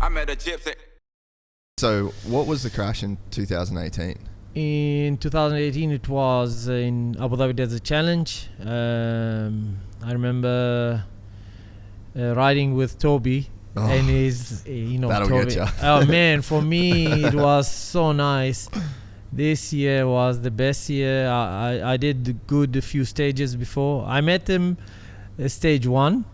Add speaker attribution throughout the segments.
Speaker 1: I met a gypsy.
Speaker 2: So what was the crash in 2018?
Speaker 3: In 2018, it was in Abu Dhabi Desert Challenge. I remember riding with Toby, and his,
Speaker 2: that'll
Speaker 3: Toby.
Speaker 2: get ya.
Speaker 3: Oh man, for me it was so nice. This year was the best year. I did good a few stages before. I met him stage 1,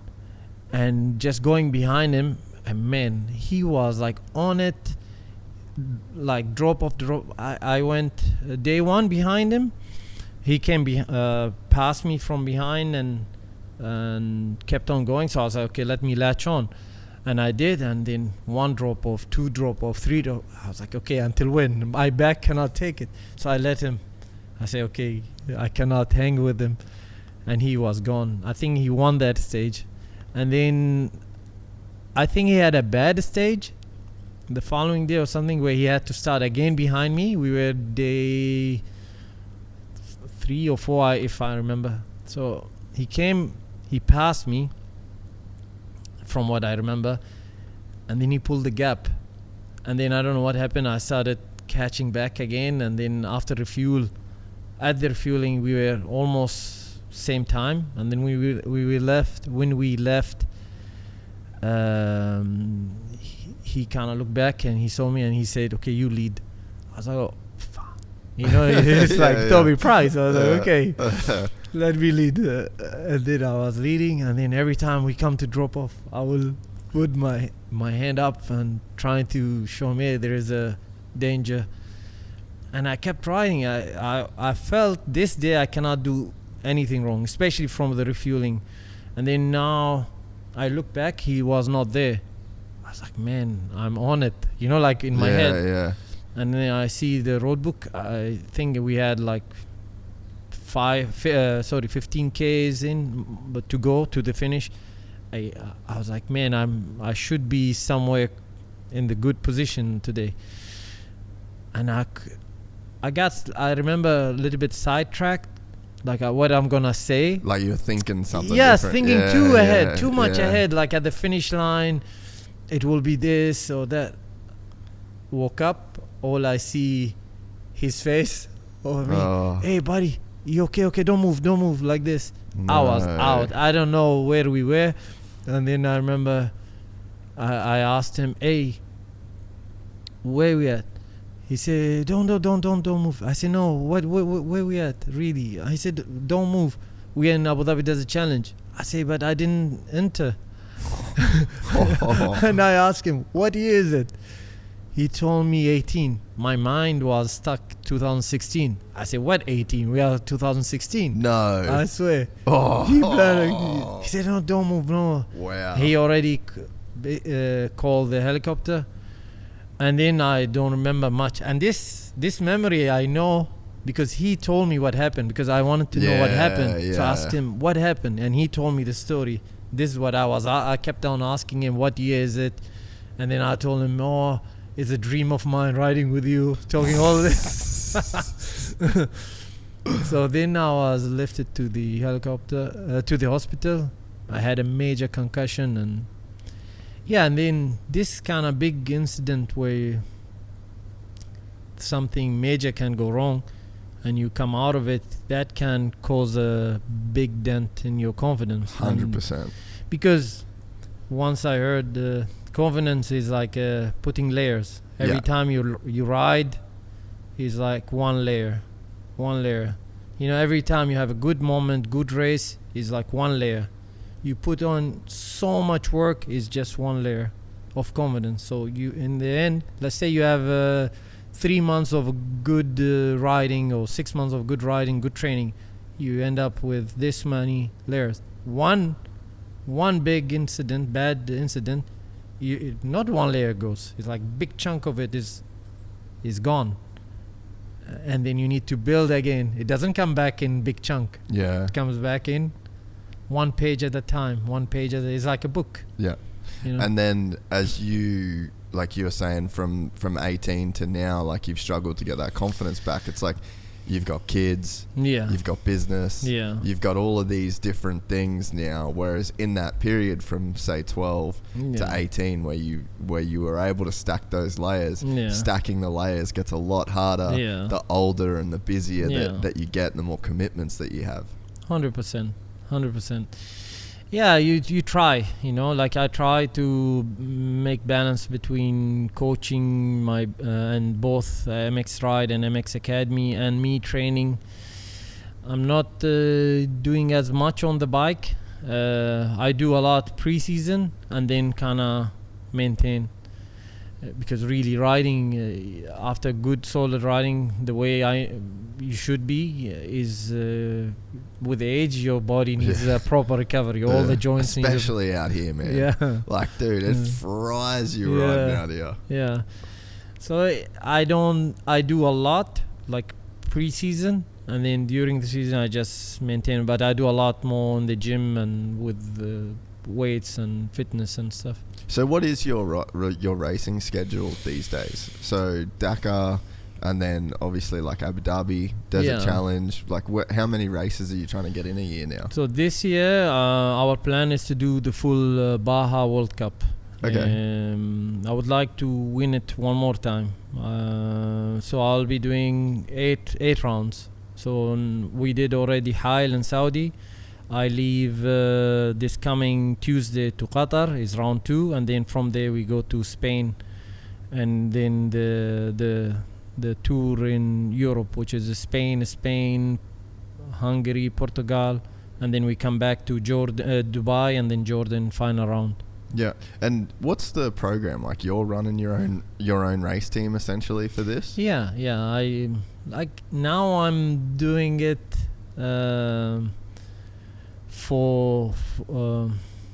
Speaker 3: and just going behind him, and man, he was like on it, like drop. I went day 1 behind him. He came past me from behind and kept on going. So I was like, okay, let me latch on. And I did, and then 1 drop off, 2 drop off, 3 drop. I was like, okay, until when? My back cannot take it. So I let him. I say, okay, I cannot hang with him. And he was gone. I think he won that stage. And then I think he had a bad stage the following day or something, where he had to start again behind me. We were day 3 or 4, if I remember. So he passed me, from what I remember, and then he pulled the gap, and then I don't know what happened. I started catching back again, and then after at the refueling, we were almost same time, and then we left. When we left, he kind of looked back and he saw me and he said, okay, you lead. I was like, oh fuck. It's like Toby Price. I was like, okay, let me lead. And then I was leading, and then every time we come to drop off, I will put my hand up and trying to show me there is a danger. And I kept riding. I felt this day I cannot do anything wrong, especially from the refueling. And then now I look back, he was not there. I was like, man, I'm on it, like in my head.
Speaker 2: Yeah.
Speaker 3: And then I see the road book. I think we had like 15 Ks but to go to the finish. I was like, man, I should be somewhere in the good position today. And I remember a little bit sidetracked, like what I'm gonna say.
Speaker 2: Like you're thinking something.
Speaker 3: Yes,
Speaker 2: different.
Speaker 3: thinking too much ahead. Like at the finish line, it will be this or that. Woke up, all I see, his face over me. Hey, buddy, you okay? Okay, don't move like this. No. I was out. I don't know where we were, and then I remember I asked him, hey, where we at? He said, don't move. I said, no, where we at, really? I said, don't move. We're in Abu Dhabi Desert Challenge. I said, but I didn't enter. And I asked him, what year is it? He told me 18. My mind was stuck 2016. I said, what 18? We are 2016.
Speaker 2: No.
Speaker 3: I swear. He said, no, don't move, no.
Speaker 2: Wow.
Speaker 3: He already called the helicopter. And then I don't remember much. And this memory I know because he told me what happened, because I wanted to know what happened.
Speaker 2: Yeah.
Speaker 3: So I asked him what happened, and he told me the story. This is what I kept on asking him, what year is it? And then I told him, it's a dream of mine riding with you, talking all this. So then I was lifted to the helicopter, to the hospital. I had a major concussion, and then this kind of big incident where something major can go wrong and you come out of it, that can cause a big dent in your confidence.
Speaker 2: 100%.
Speaker 3: Because once I heard confidence is like putting layers. Every time you ride is like one layer. Every time you have a good moment, good race, is like one layer. You put on so much work, is just one layer of confidence. So you, in the end, let's say you have 3 months of good riding or 6 months of good riding, good training, you end up with this many layers. One big incident, bad incident, not one layer goes. It's like big chunk of it is gone, and then you need to build again. It doesn't come back in big chunk.
Speaker 2: Yeah,
Speaker 3: it comes back in one page at a time. It's like a book.
Speaker 2: Yeah. And then as you, like you were saying, from 18 to now, like you've struggled to get that confidence back. It's like you've got kids,
Speaker 3: Yeah.
Speaker 2: you've got business,
Speaker 3: Yeah.
Speaker 2: you've got all of these different things now. Whereas in that period from say 12 to 18, where you were able to stack those layers, stacking the layers gets a lot harder.
Speaker 3: Yeah.
Speaker 2: The older and the busier
Speaker 3: Yeah.
Speaker 2: that you get, and the more commitments that you have.
Speaker 3: 100%. 100%. Yeah, you try, like I try to make balance between coaching my and both MXRide and MX Academy and me training. I'm not doing as much on the bike. I do a lot pre-season and then kind of maintain. Because really riding, after good solid riding, the way you should be is with age, your body needs a proper recovery. All the joints need
Speaker 2: especially out here, man.
Speaker 3: Yeah.
Speaker 2: Like, dude, it fries you riding out here.
Speaker 3: Yeah. So I do a lot like pre-season, and then during the season I just maintain. But I do a lot more in the gym and with weights and fitness and stuff.
Speaker 2: So what is your racing schedule these days? So Dakar, and then obviously like Abu Dhabi, Desert Challenge. Like how many races are you trying to get in a year now?
Speaker 3: So this year our plan is to do the full Baja World Cup.
Speaker 2: Okay.
Speaker 3: I would like to win it one more time. So I'll be doing eight rounds. So we did already Hail in Saudi. I leave this coming Tuesday to Qatar, is round 2, and then from there we go to Spain, and then the tour in Europe, which is Spain, Hungary, Portugal, and then we come back to Dubai, and then Jordan final round.
Speaker 2: Yeah, and what's the program like? You're running your own race team essentially for this?
Speaker 3: Yeah. I like now I'm doing it. For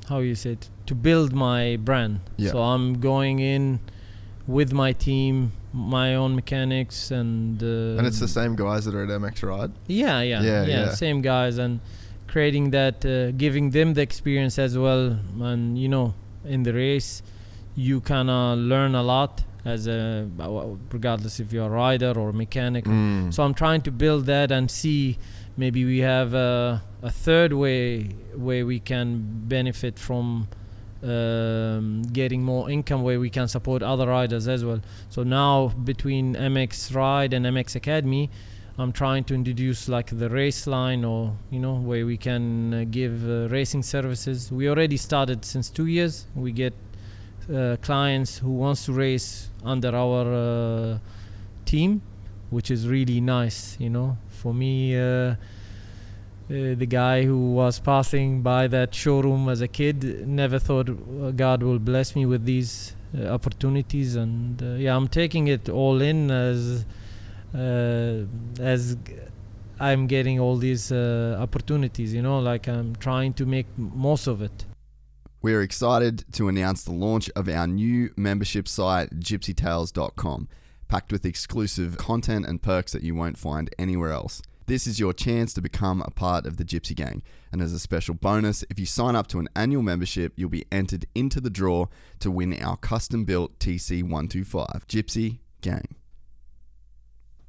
Speaker 3: how you say it, to build my brand. So I'm going in with my team, my own mechanics, and
Speaker 2: it's the same guys that are at MXRide.
Speaker 3: Yeah, same guys, and creating that, giving them the experience as well. And in the race you kind of learn a lot as regardless if you're a rider or a mechanic. So I'm trying to build that and see maybe we have a third way where we can benefit from getting more income, where we can support other riders as well. So now between MXRide and MX Academy, I'm trying to introduce like the race line, or where we can give racing services. We already started since 2 years. We get clients who wants to race under our team, which is really nice. For me, the guy who was passing by that showroom as a kid never thought God will bless me with these opportunities, and I'm taking it all in as I'm getting all these opportunities. Like I'm trying to make most of it.
Speaker 2: We're excited to announce the launch of our new membership site, GypsyTales.com, packed with exclusive content and perks that you won't find anywhere else. This is your chance to become a part of the Gypsy Gang. And as a special bonus, if you sign up to an annual membership, you'll be entered into the draw to win our custom-built TC125. Gypsy Gang.